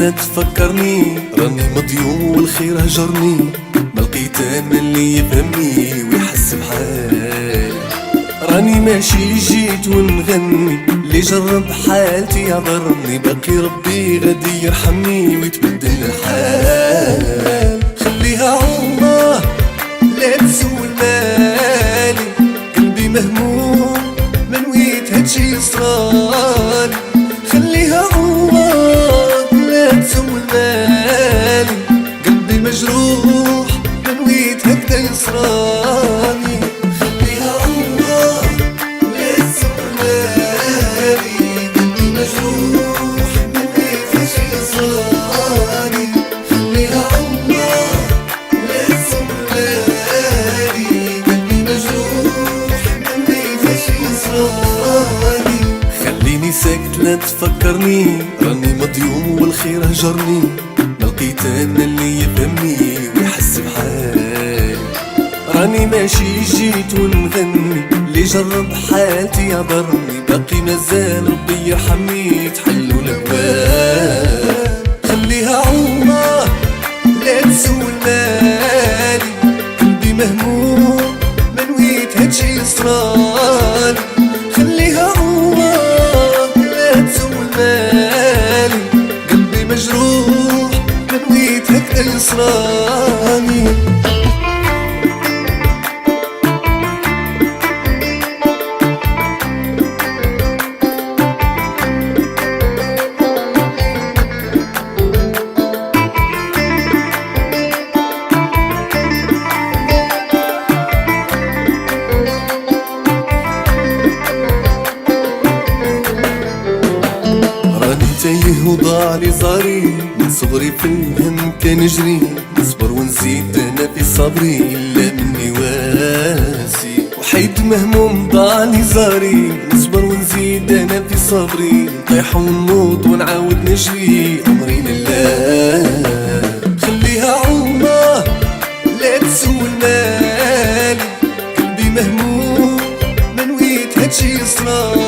لا تفكرني، راني مضيوم والخير هجرني، ما لقيت انا اللي يفهمني ويحس بحالي. راني ماشي جيت ونغني، اللي جرب حالتي يعذرني، باقي ربي غادي يرحمني ويتبدل الحال. خليها عالله لا تسول مالي، قلبي مهموم ما نويت هادشي يصرالي. خليها عالله لا تسول مالي، قلبي مجروح ما نويت هكدا يصرالي. خليها عالله لا تسول مالي، قلبي مجروح ما نويت هادشي يصرالي. خليها عالله لا تسول مالي، قلبي مجروح ما نويت هادشي يصرالي. خليني ساكت لا تفكرني، راني مضيوم والخير هجرني، ما لقيت انا اللي يفهمني ويحس بحالي. راني ماشي جيت ونغني، اللي جرب حالتي يعذرني، باقي مازال ربي يرحمني تحلوا الابواب. خليها عالله لا تسول مالي، قلبي مهموم ما نويت هادشي يصرالي. خليها عالله لا تسول مالي، قلبي مجروح ما نويت هكدا يصرالي. تايه وضاعلي صاري، من صغري في الهم كان جري، نصبر ونزيد انا في صبري الا مني واسي. وحيد مهموم ضاعلي زاري، نصبر ونزيد انا في صبري، نطيح ونوض ونعاود نجري امري لله. خليها عالله لا تسول مالي، قلبي مهموم ما نويت هادشي يصرالي.